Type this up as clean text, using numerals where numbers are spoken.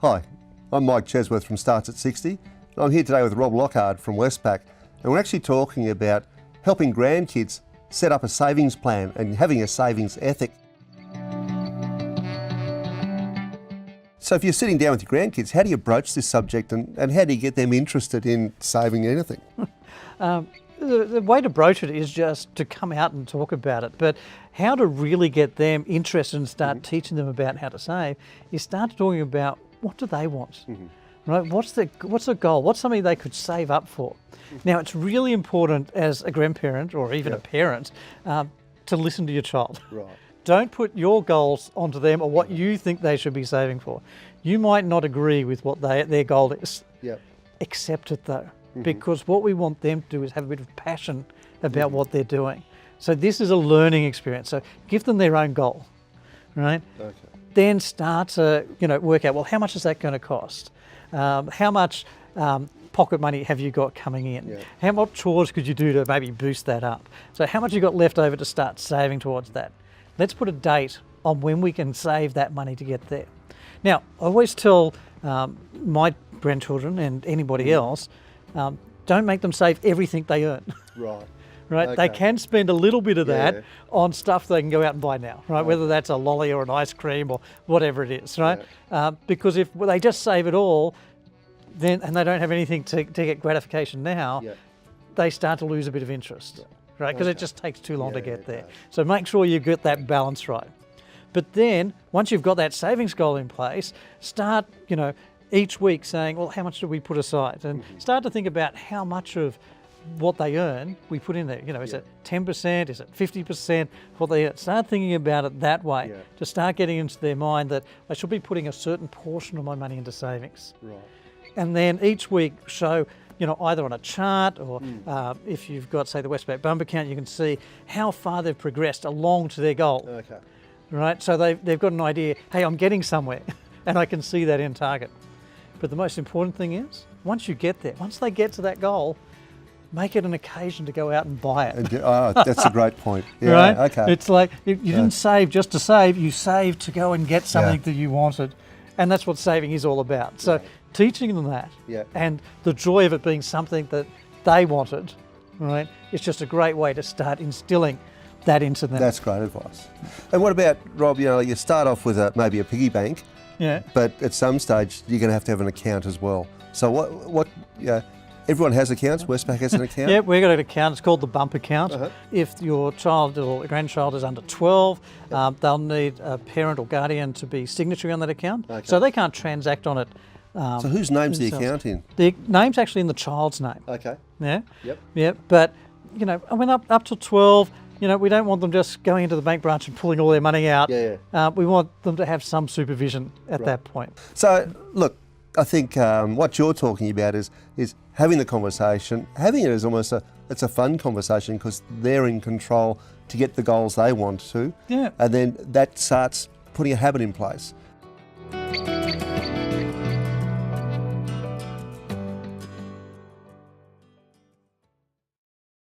Hi, I'm Mike Chesworth from Starts at 60. I'm here today with Rob Lockhart from Westpac, and we're actually talking about helping grandkids set up a savings plan and having a savings ethic. So if you're sitting down with your grandkids, how do you broach this subject and how do you get them interested in saving anything? The way to broach it is just to come out and talk about it. But how to really get them interested and start teaching them about how to save is start talking about what do they want, right? What's the goal? What's something they could save up for? Now, it's really important as a grandparent or even a parent to listen to your child. Right. Don't put your goals onto them or what you think they should be saving for. You might not agree with what their goal is. Yep. Accept it though, because what we want them to do is have a bit of passion about what they're doing. So this is a learning experience. So give them their own goal, right? Okay. Then start to work out, well, how much is that going to cost? How much pocket money have you got coming in? Yeah. How much chores could you do to maybe boost that up? So how much you got left over to start saving towards that? Let's put a date on when we can save that money to get there. Now, I always tell my grandchildren and anybody else, don't make them save everything they earn. Right. Right, Okay. they can spend a little bit of that on stuff they can go out and buy now, right? Whether that's a lolly or an ice cream or whatever it is, right? Because if they just save it all, then and they don't have anything to get gratification now, they start to lose a bit of interest, right? Because it just takes too long to get there. So make sure you get that balance right. But then once you've got that savings goal in place, start, each week saying, well, how much do we put aside? And start to think about how much of what they earn we put in there. Is it 10%? Is it 50%? What they earn? Start thinking about it that way to start getting into their mind that I should be putting a certain portion of my money into savings. Right. And then each week show, either on a chart or if you've got, say, the Westpac bump account, you can see how far they've progressed along to their goal. Okay. Right? So they've got an idea, hey, I'm getting somewhere and I can see that in target. But the most important thing is, once you get there, once they get to that goal, make it an occasion to go out and buy it. That's a great point. Yeah, right? Okay. It's like you didn't save just to save, you saved to go and get something that you wanted. And that's what saving is all about. So teaching them that and the joy of it being something that they wanted, right? It's just a great way to start instilling that into them. That's great advice. And what about, Rob, you start off with maybe a piggy bank, but at some stage you're going to have an account as well. So what everyone has accounts. Westpac has an account. Yeah, we've got an account. It's called the bump account. If your child or grandchild is under 12, they'll need a parent or guardian to be signatory on that account. So they can't transact on it. So whose name's the account in? The name's actually in the child's name. Okay. Yeah. Yep. Yeah. But I went up to 12. We don't want them just going into the bank branch and pulling all their money out. We want them to have some supervision at that point. So look, I think what you're talking about is having the conversation, having it as almost it's a fun conversation because they're in control to get the goals they want to. Yeah. And then that starts putting a habit in place.